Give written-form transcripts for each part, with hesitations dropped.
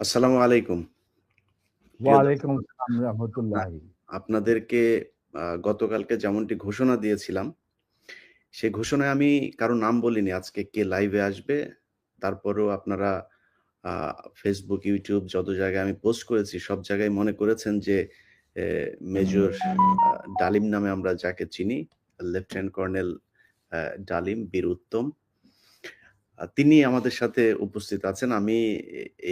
আসসালামু আলাইকুম। প্রিয় দর্শক, ওয়ালাইকুম আসসালাম আপনা রহমতুল্লাহি। আপনাদেরকে গতকালকে যেমনটি ঘোষণা দিয়েছিলাম, সেই ঘোষণায় আমি কারো নাম বলিনি আজকে কে লাইভে আসবে। তারপরেও আপনারা আ Facebook, YouTube যত জায়গায় আমি পোস্ট করেছি সব জায়গায় মনে করেছেন যে এ মেজর ডালিম নামে আমরা যাকে চিনি, লেফটেন্যান্ট কর্নেল ডালিম বীর উত্তম। তিনি আমাদের সাথে উপস্থিত আছেন। আমি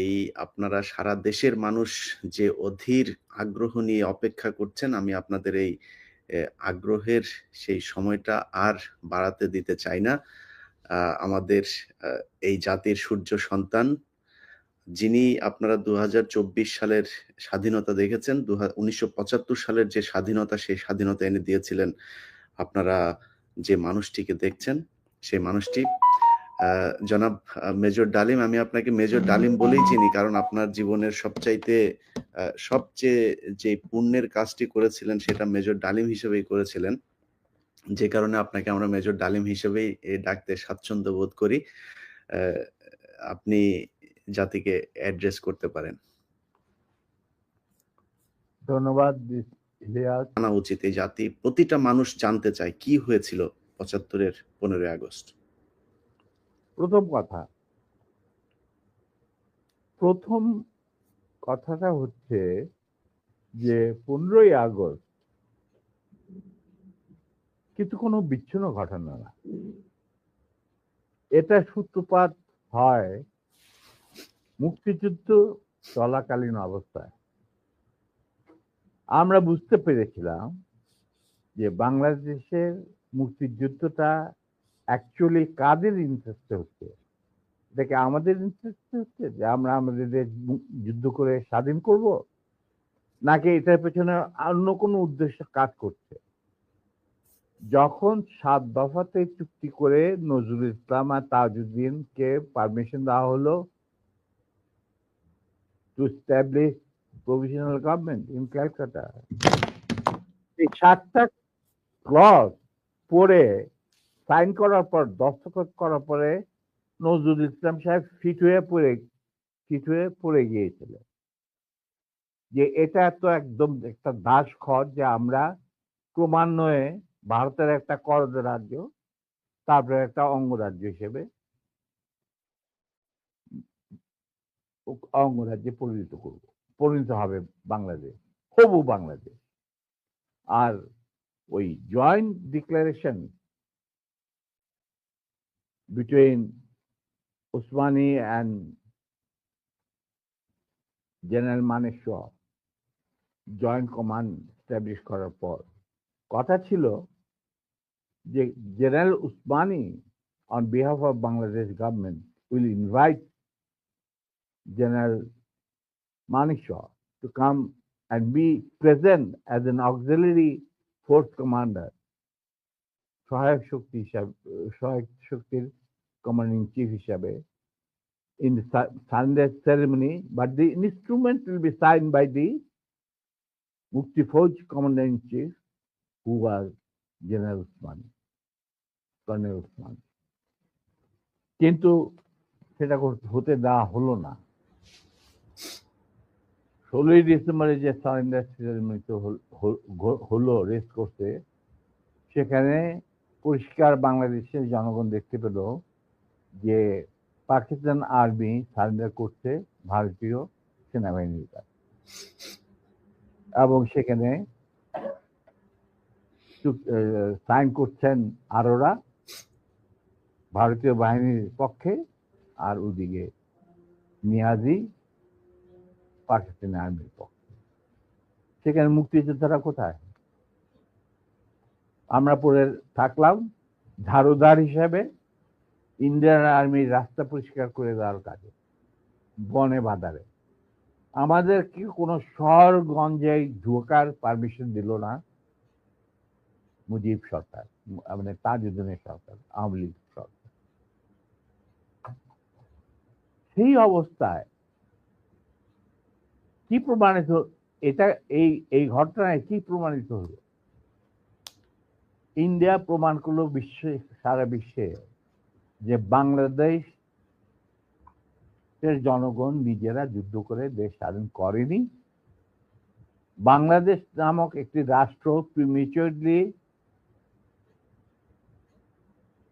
এই আপনারা সারা দেশের মানুষ যে অধীর আগ্রহ নিয়ে অপেক্ষা করছেন, আমি আপনাদের এই এ আগ্রহের সেই সময়টা আর বাড়াতে দিতে চাই না। আ আমাদের আ এই জাতির সূর্য সন্তান, যিনি আপনারা ২০২৪ সালের স্বাধীনতা দেখেছেন, ১৯৭৫ সালের যে স্বাধীনতা, সেই স্বাধীনতা এনে দিয়েছিলেন আপনারা যে মানুষটিকে দেখছেন, সেই মানুষটি আ জনাব মেজর ডালিম। আমি আপনাকে মেজর ডালিম বলেই চিনি। কারণ আপনার জীবনের সবচেয়ে যে পুণ্যের কাজটি করেছিলেন সেটা মেজর ডালিম হিসেবেই করেছিলেন। যে কারণে আপনাকে আমরা মেজর ডালিম হিসেবেই ডাকতে স্বাচ্ছন্দ্য বোধ করি। অ্যা আপনি জাতিকে অ্যাড্রেস করতে পারেন। ধন্যবাদ ইলিয়াস। জানা উচিত এই জাতি প্রতিটা মানুষ জানতে চায় কি হয়েছিল ৭৫ এর ১৫ই আগস্ট? প্রথম কথা, প্রথম কথাটা হচ্ছে যে ১৫ই আগস্ট কিন্তু কোনো বিচ্ছিন্ন ঘটনা না। এটা সূত্রপাত হয় মুক্তিযুদ্ধ চলাকালীন অবস্থায়। আমরা বুঝতে পেরেছিলাম যে বাংলাদেশের মুক্তিযুদ্ধটা অ্যাকচুয়ালি কাদের ইন্টারেস্টে হচ্ছে। এটা কি আমাদের ইন্টারেস্টে হচ্ছে যে আমরা আমাদের দেশ যুদ্ধ করে স্বাধীন করব, নাকি এটার পেছনে অন্য কোনো উদ্দেশ্য কাজ করছে? যখন ৭ দফাতে চুক্তি করে নজরুল ইসলাম আর তাজউদ্দিনকে পারমিশন দেওয়া হলো to establish provisional government in Calcutta, এই ৭টা ক্লজ পড়ে সাইন করার পর, দস্তখত করার পরে নজরুল ইসলাম সাহেব ফিট হয়ে পড়ে গিয়েছিলেন যে এটা তো একদম একটা দাসখত, যে আমরা ক্রমান্বয়ে ভারতের একটা করদ রাজ্য, তারপরে একটা অঙ্গরাজ্য হিসেবে অঙ্গরাজ্যে পরিণত হবে বাংলাদেশ, হবু বাংলাদেশ। আর ওই joint declaration between Usmani and general Manekshaw joint command establish করার পর কথা ছিল যে general Usmani on behalf of Bangladesh government will invite General Manishaw to come and be present as an auxiliary force commander, সহায়ক শক্তির কমান্ডিং চিফ হিসাবে in the surrender ceremony, but the instrument will be signed by the Mukti Fauj commander in chief, who was General Usmani, Colonel Usmani. কিন্তু সেটা হতে দেওয়া হলো না। ১৬ই ডিসেম্বরে যে সারেন্ডার সেরেমনিতে হলো রেস করতে, সেখানে পরিষ্কার বাংলাদেশের জনগণ দেখতে পেল যে পাকিস্তান আর্মি সারেন্ডার করছে ভারতীয় সেনাবাহিনীর কাছে, এবং সেখানে সাইন করছেন আরোরা ভারতীয় বাহিনীর পক্ষে, আর ওদিকে নিয়াজি পাকিস্তানি আর্মির পক্ষে। সেখানে মুক্তিযোদ্ধারা কোথায়? আমরা পড়ে থাকলাম ঝাড়ুদার হিসাবে ইন্ডিয়ান আর্মির রাস্তা পরিষ্কার করে দেওয়ার কাজে, বনে বাদারে। আমাদের কি কোনো শহরগঞ্জে ঢোকার পারমিশন দিল না মুজিব সরকার, মানে তাজউদ্দিনের সরকার, আওয়ামী লীগ সরকার। সেই অবস্থায় কি প্রমাণিত, এটা এই ঘটনায় কি প্রমাণিত হলো? ইন্ডিয়া প্রমাণ করলো সারা বিশ্বে যে বাংলাদেশ জনগণ নিজেরা যুদ্ধ করে দেশ স্বাধীন করেনি। বাংলাদেশ নামক একটি রাষ্ট্র প্রিমেচুরলি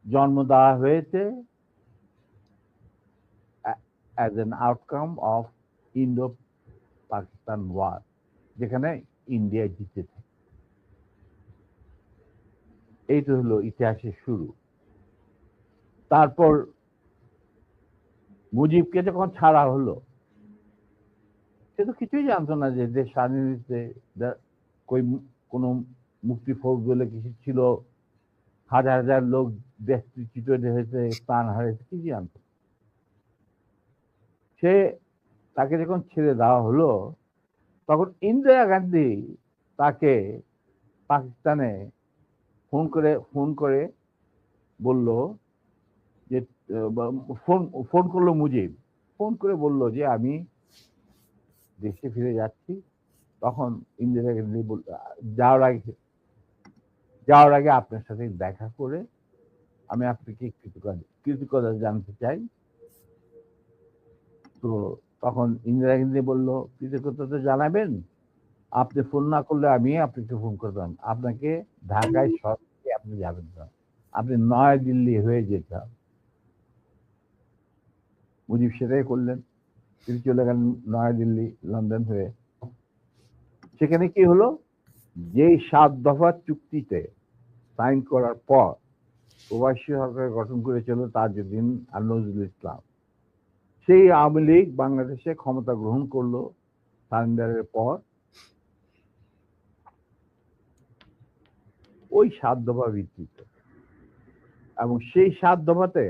জন্ম দেওয়া হয়েছে as an outcome of Indo Pakistan war, যেখানে ইন্ডিয়া জিতেছে। এইটা হলো ইতিহাসের শুরু। তারপর মুজিবকে যখন ছাড়া হলো, সে তো কিছুই জানতো না যে দেশ স্বাধীন হয়েছে, কোনো মুক্তি ফৌজ বলে কিছু ছিল, হাজার হাজার লোক দেশচ্যুত হয়েছে, প্রাণ হারিয়েছে, কি জানতো। সে তাকে যখন ছেড়ে দেওয়া হলো, তখন ইন্দিরা গান্ধী তাকে পাকিস্তানে ফোন করে বলল যে ফোন করলো মুজিব, ফোন করে বলল যে আমি দেশে ফিরে যাচ্ছি। তখন ইন্দিরা গান্ধী যাওয়ার আগে আপনার সাথে দেখা করে আমি আপনাকে কৃতজ্ঞতা জানতে চাই। তো তখন ইন্দিরা গান্ধী বলল, কৃতজ্ঞতা তো জানাবেন, আপনি ফোন না করলে আমি আপনাকে ফোন করতাম, আপনাকে ঢাকায় সরাসরি আপনি যাবেন না, আপনি নয়াদিল্লি হয়ে যেতে হবে। মুজিব সেটাই করলেন, তিনি চলে গেলেন নয়াদিল্লি, লন্ডন হয়ে। সেখানে কি হলো, যেই 7 দফা চুক্তিতে সাইন করার পর প্রবাসী সরকার গঠন করেছিল তাজউদ্দিন আর নজরুল ইসলাম, সেই আওয়ামী লীগ বাংলাদেশে ক্ষমতা গ্রহণ করলো সারেন্ডারের পর। ওই 7 দফা ভিত্তিতে, এবং সেই 7 দফাতে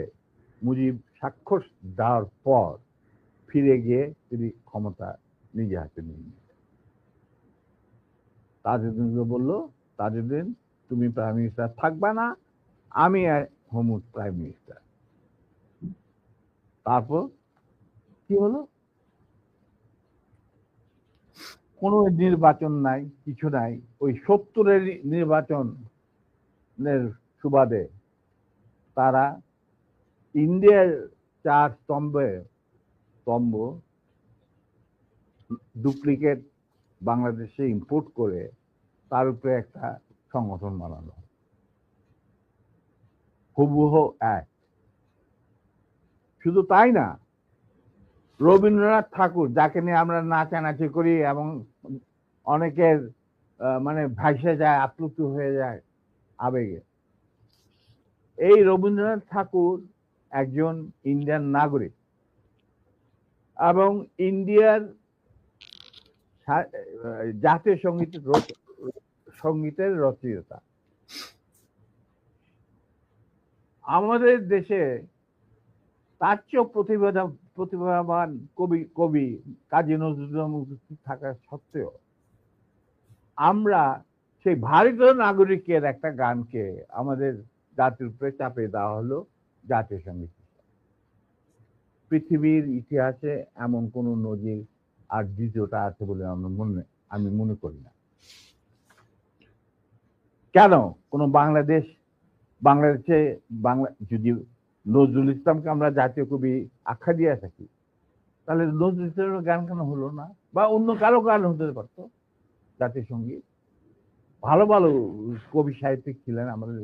মুজিব স্বাক্ষর দেওয়ার পর ফিরে গিয়ে তিনি ক্ষমতা নিজে হাতে নিয়ে নিলেন। তাজউদ্দিনকে বলল, তাজউদ্দিন তুমি প্রাইম মিনিস্টার থাকবা না, আমি হবো প্রাইম মিনিস্টার। তারপর কি হলো, কোনো নির্বাচন নাই, কিছু নাই। ওই 70-এর নির্বাচনের সুবাদে তারা ইন্ডিয়ার 4 স্তম্ভ ডুপ্লিকেট বাংলাদেশে ইম্পোর্ট করে তার উপরে একটা সংগঠন বানানো, হুবহু এক। শুধু তাই না, রবীন্দ্রনাথ ঠাকুর, যাকে নিয়ে আমরা নাচানাচি করি এবং অনেকের মানে ভাসে যায়, আপ্লুত হয়ে যায় আবেগে, এই রবীন্দ্রনাথ ঠাকুর একজন ইন্ডিয়ান নাগরিক এবং ইন্ডিয়ার জাতীয় সঙ্গীতের রচয়িতা। আমাদের দেশে তার চেয়েও প্রতিভাবান কবি কাজী নজরুল ইসলাম থাকা সত্ত্বেও আমরা সেই ভারতীয় নাগরিকের একটা গানকে আমাদের জাতির উপরে চাপিয়ে দেওয়া হলো জাতীয় সঙ্গীত। পৃথিবীর ইতিহাসে এমন কোন নজির আর দ্বিতীয়টা আছে বলে আমি মনে করি না। কেন কোন বাংলাদেশে যদি নজরুল ইসলামকে আমরা জাতীয় কবি আখ্যা দিয়ে থাকি, তাহলে নজরুল ইসলামের গান কেন হলো না? বা অন্য কারো গান হতে পারতো জাতীয় সঙ্গীত। ভালো ভালো কবি সাহিত্যিক ছিলেন আমাদের